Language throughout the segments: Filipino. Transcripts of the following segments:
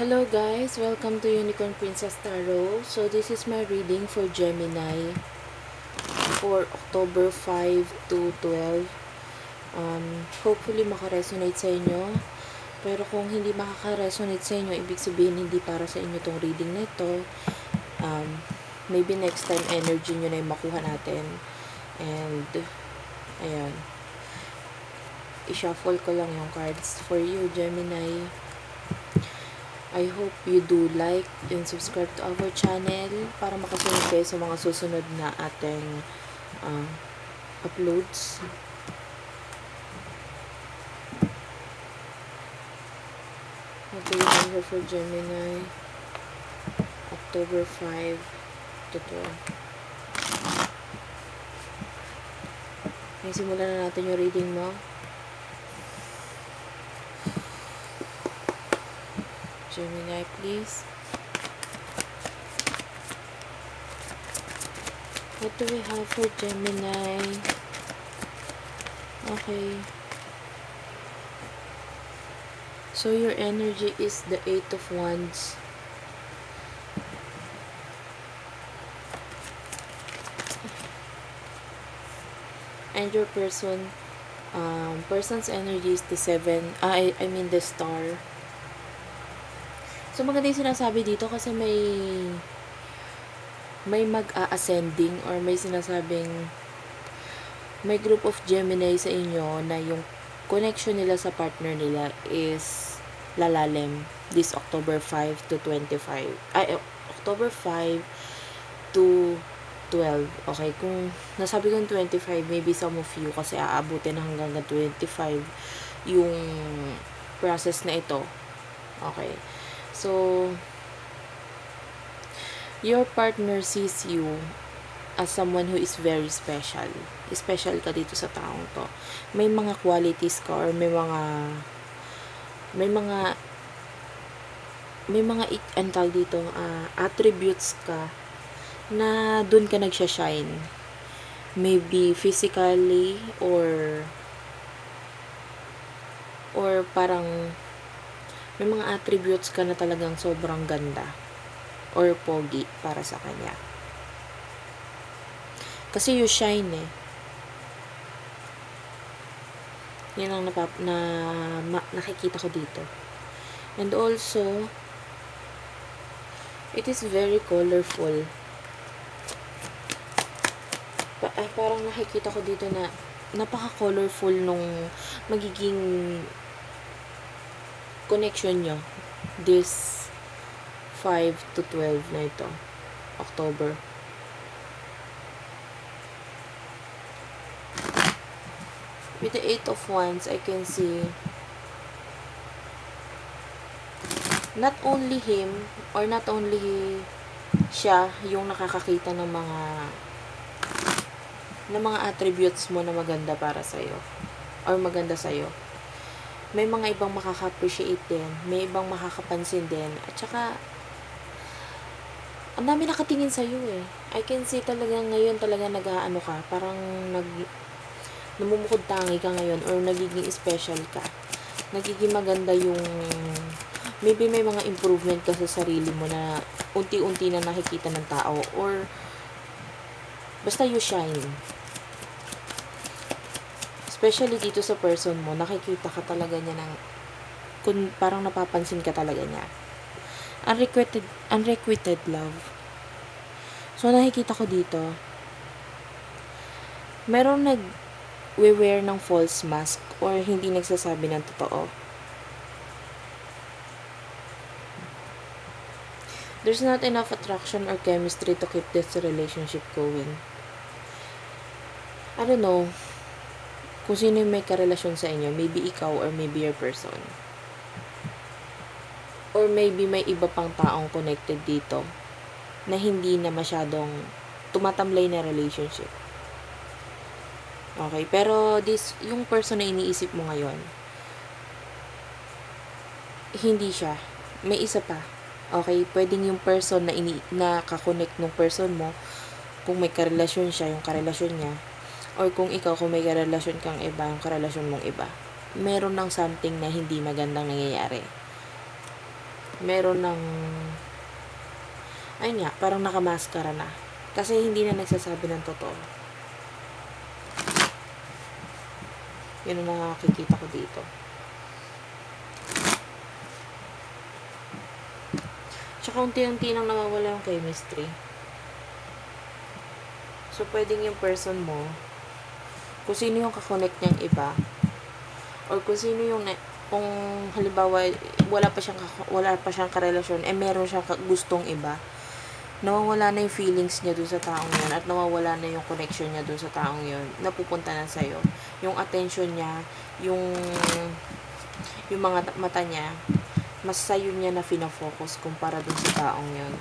Hello guys, welcome to Unicorn Princess Tarot. So this is my reading for Gemini for October 5 to 12. Hopefully makaresonate sa inyo. Pero kung hindi makaka-resonate sa inyo, ibig sabihin hindi para sa inyo tong reading na ito. Maybe next time energy nyo na yung makuha natin. And ayan, i-shuffle ko lang yung cards for you, Gemini. I hope you do like and subscribe to our channel para makasunod kayo sa mga susunod na ating uploads. Okay, number for Gemini, October 5 to 12. Okay, simulan na natin yung reading mo. Gemini, please. What do we have for Gemini? Okay. So your energy is the 8 of Wands. And your person's energy is the 7, I mean the Star. So maganda yung sinasabi dito kasi may mag-a-ascending or may sinasabing may group of Gemini sa inyo na yung connection nila sa partner nila is lalalim this October 5 to 25. October 5 to 12. Okay, kung nasabi kong 25, maybe some of you kasi aabutin hanggang 25 yung process na ito. Okay. So, your partner sees you as someone who is very special. Special ka dito sa taong to. May mga qualities ka or may mga antal dito, attributes ka na dun ka nagsha-shine. Maybe physically or parang may mga attributes ka na talagang sobrang ganda or pogi para sa kanya. Kasi you shine eh. Yan ang nakikita ko dito. And also, it is very colorful. Parang nakikita ko dito na napaka-colorful nung magiging connection nyo this 5 to 12 na ito, October. With the 8 of Wands, I can see not only him or not only siya yung nakakakita ng mga attributes mo na maganda para sa'yo or maganda sa'yo. May mga ibang makaka-appreciate din, may ibang makakapansin din, at saka ang dami nakatingin sa'yo eh. I can see talaga ngayon talaga nag-aano ka, parang namumukod tangi ka ngayon or nagiging special ka. Nagiging maganda yung maybe may mga improvement ka sa sarili mo na unti-unti na nakikita ng tao or basta you shine. Especially dito sa person mo, nakikita ka talaga niya kung parang napapansin ka talaga niya. Unrequited love. So, nakikita ko dito, meron nag-wear ng false mask or hindi nagsasabi ng totoo. There's not enough attraction or chemistry to keep this relationship going. I don't know kung sino yung may karelasyon sa inyo. Maybe ikaw or maybe your person. Or maybe may iba pang taong connected dito na hindi na masyadong tumatamlay na relationship. Okay, pero yung person na iniisip mo ngayon, hindi siya. May isa pa. Okay, pwedeng yung person na kakonect ng person mo, kung may karelasyon siya, yung karelasyon niya, or kung ikaw, kung may karelasyon kang iba, yung karelasyon mong iba, meron ng something na hindi magandang nangyayari. meron ng, ayun nga, parang nakamaskara na. Kasi hindi na nagsasabi ng totoo. Yun ang nakakikita ko dito. Tsaka unti-unti nang nawawala yung chemistry. So, pwedeng yung person mo, kung sino yung kakonect niyang iba, or kung sino yung, kung halimbawa, wala pa siyang karelasyon, meron siyang gustong iba, nawawala na yung feelings niya dun sa taong yun, at nawawala na yung connection niya dun sa taong yun, napupunta na sa'yo. Yung attention niya, yung mga mata niya, mas sa'yo niya na fina-focus kumpara dun sa taong yun.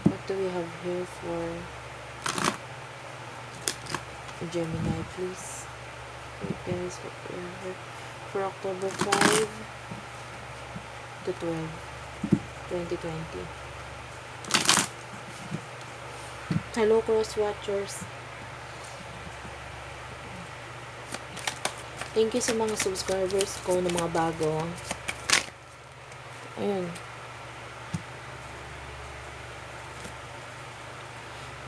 What do we have here for Gemini, please? Guys, for October 5 to 12, 2020. Hello, cross watchers. Thank you sa mga subscribers ko na mga bago. Ayun.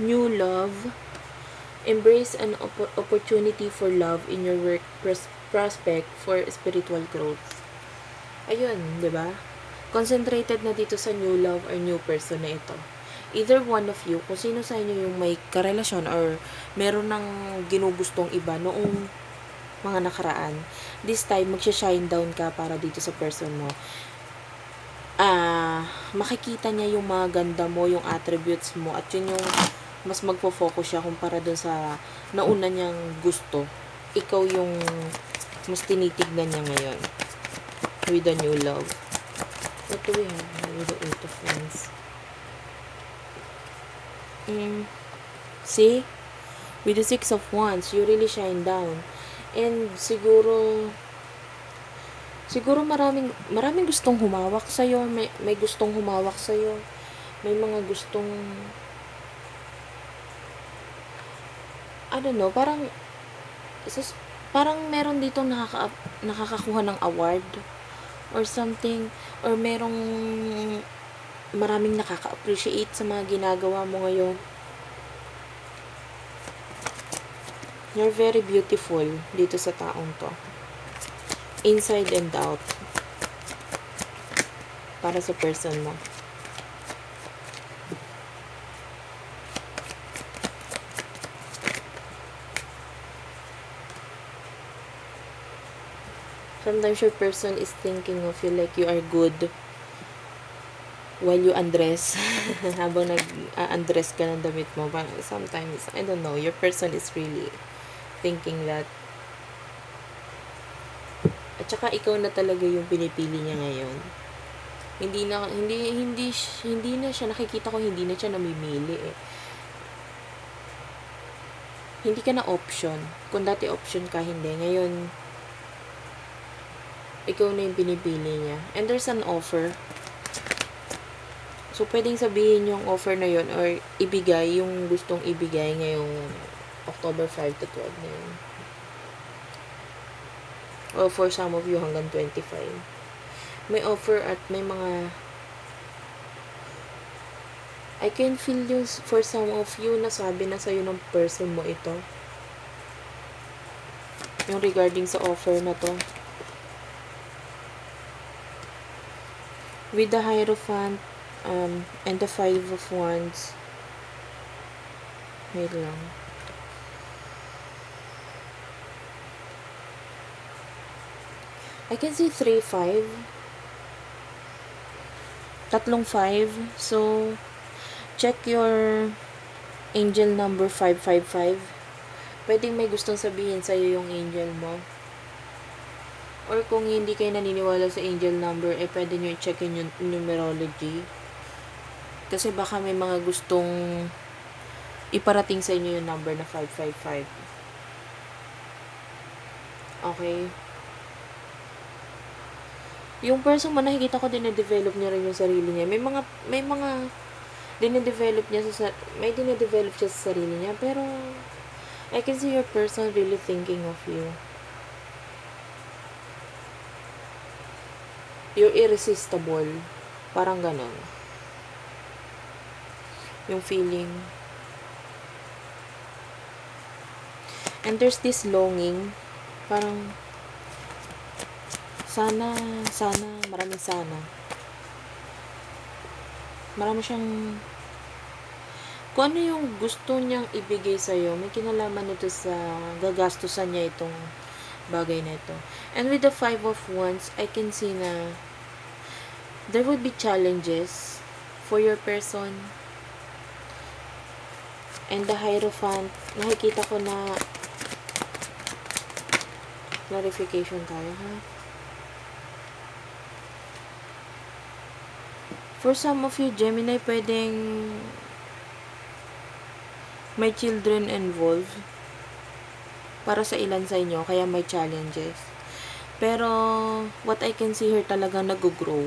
New love. Embrace an opportunity for love in your work prospect for spiritual growth. Ayun, di ba? Concentrated na dito sa new love or new person na ito. Either one of you, kung sino sa inyo yung may karelasyon or meron ng ginugustong iba noong mga nakaraan, this time, magsha-shine down ka para dito sa person mo. Makikita niya yung mga ganda mo, yung attributes mo, at yun yung mas magpo-focus siya kumpara dun sa nauna niyang gusto. Ikaw yung mas tinitignan niya ngayon with the new love. What do we have with the Eight of Wands? See? With the Six of Wands, you really shine down. And siguro maraming gustong humawak sa'yo. May gustong humawak sa'yo. May mga gustong, I don't know, parang meron dito nakakakuha ng award or something, or maraming nakaka-appreciate sa mga ginagawa mo ngayon. You're very beautiful dito sa taong to. Inside and out. Para sa person mo. Sometimes your person is thinking of you like you are good while you undress. Habang nag-undress ka ng damit mo. Sometimes, I don't know, your person is really thinking that. At saka ikaw na talaga yung pinipili niya ngayon. Hindi na siya, nakikita ko hindi na siya namimili eh. Hindi ka na option. Kung dati option ka, hindi. Ngayon, ikaw na yung pinipili niya. And there's an offer. So, pwedeng sabihin yung offer na yun or ibigay yung gustong ibigay ngayong October 5 to 12 na yun. Or for some of you, hanggang 25. May offer at may mga, I can feel yung for some of you na sabi na sa'yo ng person mo ito. Yung regarding sa offer na to. With the Hierophant and the Five of Wands. Wait lang. I can see 3-5. Tatlong 5. So, check your angel number 555. Pwedeng may gustong sabihin sa'yo yung angel mo. Or kung hindi kayo naniniwala sa angel number, pwede nyo i-checkin yung numerology. Kasi baka may mga gustong iparating sa inyo yung number na 555. Okay? Yung person mo, nakikita ko din na-develop niya rin yung sarili niya. May mga dine-develop siya sa sarili niya. Pero, I can see your person really thinking of you. You're irresistible. Parang ganon. Yung feeling. And there's this longing. Parang, sana, maraming sana. Marami siyang, kung ano yung gusto niyang ibigay sa'yo, may kinalaman nito sa gagastusan niya itong bagay na ito. And with the 5 of Wands, I can see na there would be challenges for your person. And the Hierophant, nakikita ko na clarification tayo, ha? For some of you, Gemini, pwedeng may children involved para sa ilan sa inyo, kaya may challenges. Pero, what I can see here talaga nag-grow.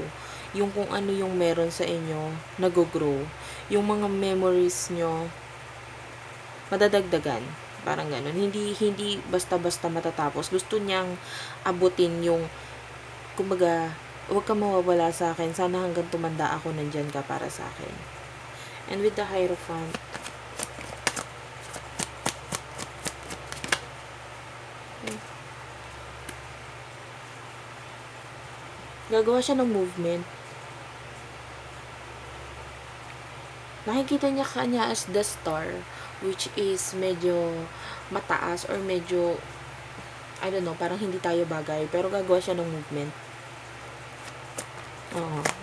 Yung kung ano yung meron sa inyo, nag-grow. Yung mga memories nyo, madadagdagan. Parang ganun. Hindi basta-basta matatapos. Gusto niyang abutin yung, kumbaga, huwag ka mawawala sa akin. Sana hanggang tumanda ako, nandyan ka para sa akin. And with the Hierophant, gagawa siya ng movement. Nakikita niya kanya as the star, which is medyo mataas or medyo, I don't know, parang hindi tayo bagay. Pero gagawa siya ng movement.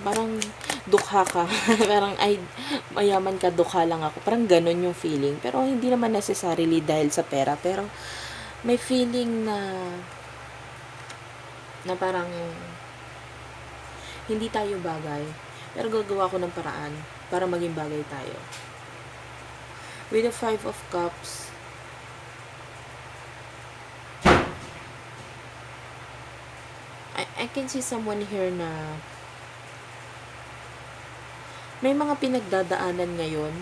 Parang dukha ka. Parang, ay, mayaman ka, dukha lang ako. Parang ganun yung feeling. Pero hindi naman necessarily dahil sa pera. Pero may feeling na parang hindi tayo bagay. Pero gagawa ko ng paraan para maging bagay tayo. With the 5 of Cups, I can see someone here na may mga pinagdadaanan ngayon.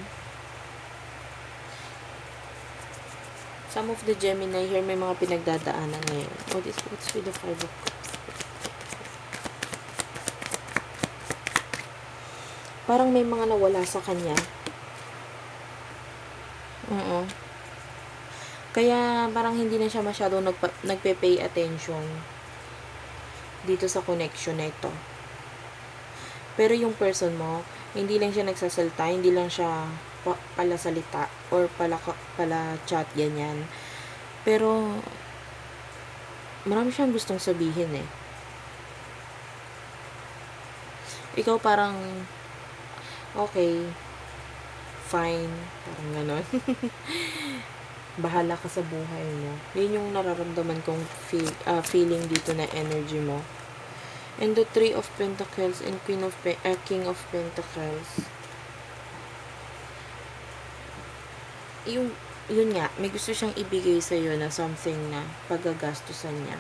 Some of the Gemini here, may mga pinagdadaanan ngayon. What's with the 5 of Cups? Parang may mga nawala sa kanya. Kaya parang hindi na siya masyadong nagpe-pay attention dito sa connection na ito. Pero yung person mo, hindi lang siya nagsasalita, hindi lang siya pala salita or pala chat, ganyan. Pero marami siyang gustong sabihin eh. Ikaw parang okay, fine, parang ganon. Bahala ka sa buhay mo. Yun yung nararamdaman kong feeling dito na energy mo. And the 3 of Pentacles and King of Pentacles. Yun nga, may gusto siyang ibigay sa'yo na something na paggagastusan niya.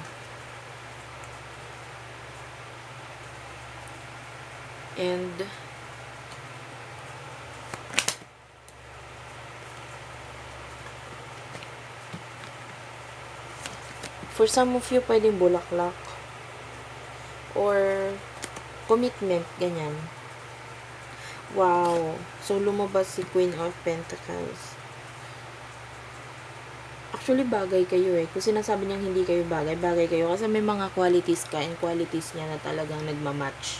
And for some of you, pwedeng bulaklak or commitment, ganyan. Wow. So, lumabas si Queen of Pentacles. Actually, bagay kayo eh. Kung sinasabi niyang hindi kayo bagay, bagay kayo. Kasi may mga qualities ka and qualities niya na talagang nagmamatch.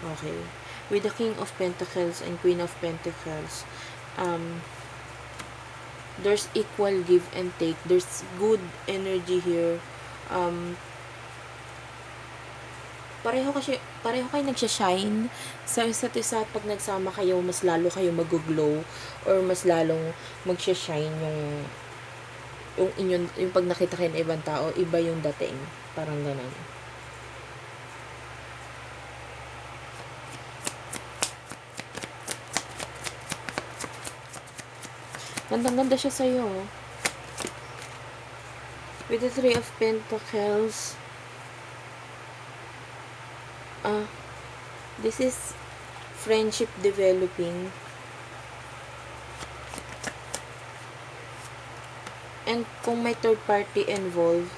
Okay. With the King of Pentacles and Queen of Pentacles, there's equal give and take. There's good energy here. Pareho kayo nagsha-shine sa isa't isa. Pag nagsama kayo, mas lalo kayo mag-glow or mas lalong magsha-shine yung pag nakita kayo ng ibang tao, iba yung dating. Parang ganun. Gandang-ganda siya sa'yo. With the 3 of Pentacles, this is friendship developing. And kung may third party involved,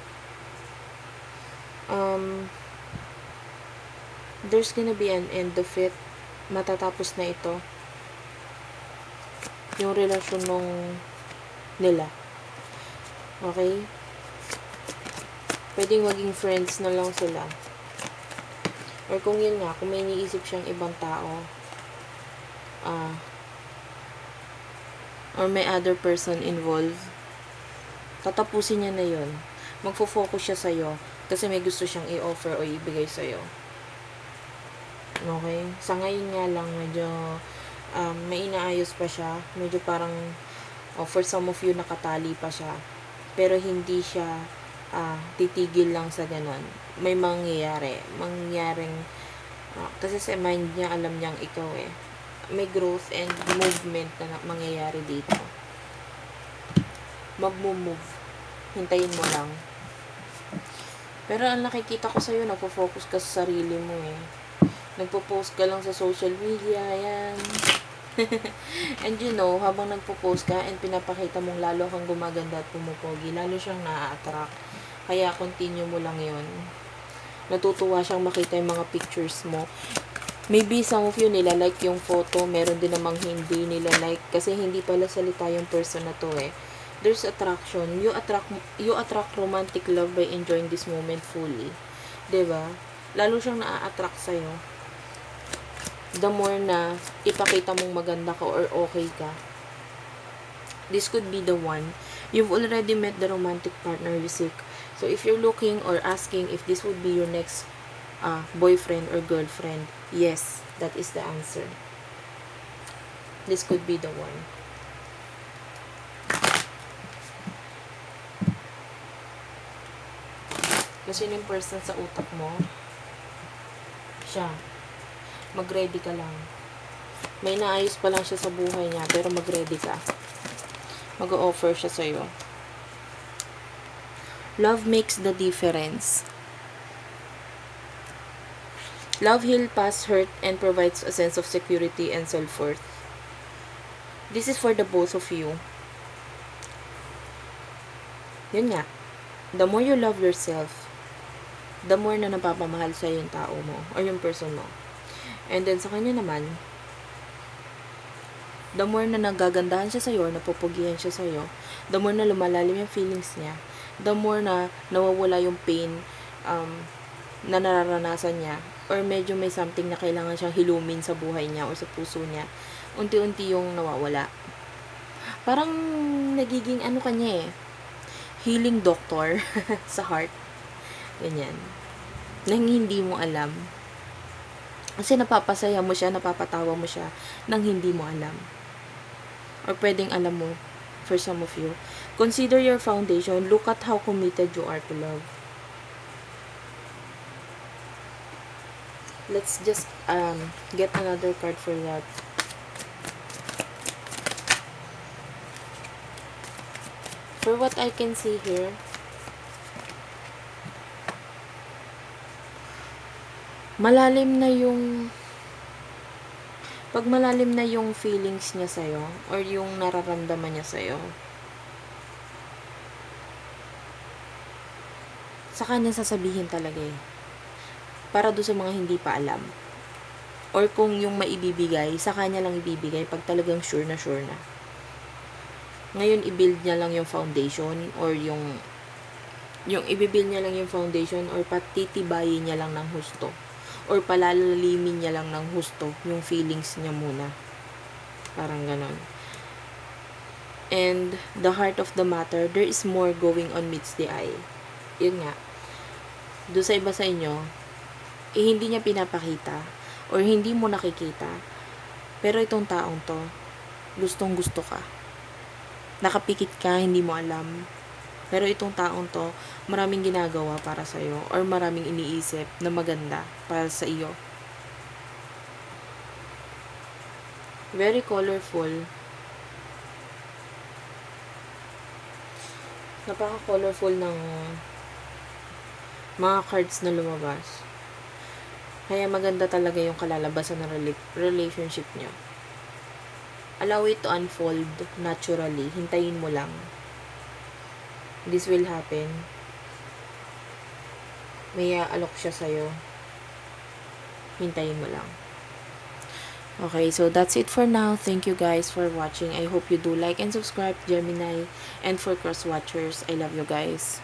there's gonna be an end of it. Matatapos na ito. Yung relasyon nila. Okay? Pwedeng maging friends na lang sila. Or kung yun nga, kung may iniisip siyang ibang tao, or may other person involved, tatapusin niya na yun. Magfo-focus siya sa'yo kasi may gusto siyang i-offer o ibigay sa'yo. Okay? Sa ngayon nga lang, medyo may inaayos pa siya. Medyo parang, for some of you, nakatali pa siya. Pero hindi siya titigil lang sa ganon. May mangyaring, kasi sa mind niya, alam niyang ikaw eh. May growth and movement na mangyayari dito. Mag-move. Hintayin mo lang. Pero ang nakikita ko sa'yo, nagpo-focus ka sa sarili mo eh. Nagpo-post ka lang sa social media, yan. And you know, habang nagpo-post ka and pinapakita mong lalo kang gumaganda at pumupogi, lalo siyang na-attract. Kaya continue mo lang yun. Natutuwa siyang makita yung mga pictures mo. Maybe some of you nila-like yung photo, meron din namang hindi nila-like kasi hindi pala salita yung person na to eh. There's attraction. You attract romantic love by enjoying this moment fully. 'Di ba? Lalo siyang na-attract sa'yo. The more na ipakita mong maganda ka or okay ka. This could be the one. You've already met the romantic partner you seek. So if you're looking or asking if this would be your next boyfriend or girlfriend, yes, that is the answer. This could be the one. Kasi yung person sa utak mo, siya. Mag-ready ka lang. May naayos pa lang siya sa buhay niya, pero mag-ready ka. Mag-o-offer siya sa'yo. Love makes the difference. Love heals past hurt and provides a sense of security and self-worth. This is for the both of you. Yun nga. The more you love yourself, the more na napapamahal sa yung tao mo or yung person mo. And then sa kanya naman, the more na nagagandahan siya sa'yo, napupugihan siya sa'yo, the more na lumalalim yung feelings niya, the more na nawawala yung pain na nararanasan niya, or medyo may something na kailangan siyang hilumin sa buhay niya or sa puso niya, unti-unti yung nawawala. Parang nagiging kanya eh, healing doctor sa heart. Ganyan. Nang hindi mo alam. Kasi napapasaya mo siya, napapatawa mo siya nang hindi mo alam. Or pwedeng alam mo, for some of you. Consider your foundation. Look at how committed you are to love. Let's just get another card for that. For what I can see here, malalim na yung pag malalim na yung feelings niya sa'yo or yung nararamdaman niya sa'yo, sa kanya sasabihin talaga eh. Para doon sa mga hindi pa alam. Or kung yung maibibigay, sa kanya lang ibibigay pag talagang sure na sure na. Ngayon, i-build niya lang yung foundation or yung i-build niya lang yung foundation or patitibayin niya lang ng husto. Or palalalimin niya lang ng husto yung feelings niya muna. Parang ganon. And the heart of the matter, there is more going on meets the eye. Yun nga. Doon sa iba sa inyo, hindi niya pinapakita or hindi mo nakikita. Pero itong taong to, gustong gusto ka. Nakapikit ka, hindi mo alam. Pero itong taong to, maraming ginagawa para sa'yo or maraming iniisip na maganda para sa iyo. Very colorful. Napaka-colorful ng mga cards na lumabas. Kaya maganda talaga yung kalalabasan ng relationship niyo. Allow it to unfold naturally. Hintayin mo lang. This will happen. May aalok siya sa'yo. hintayin mo lang. Okay, so that's it for now. Thank you guys for watching. I hope you do like and subscribe, Gemini. And for cross watchers, I love you guys.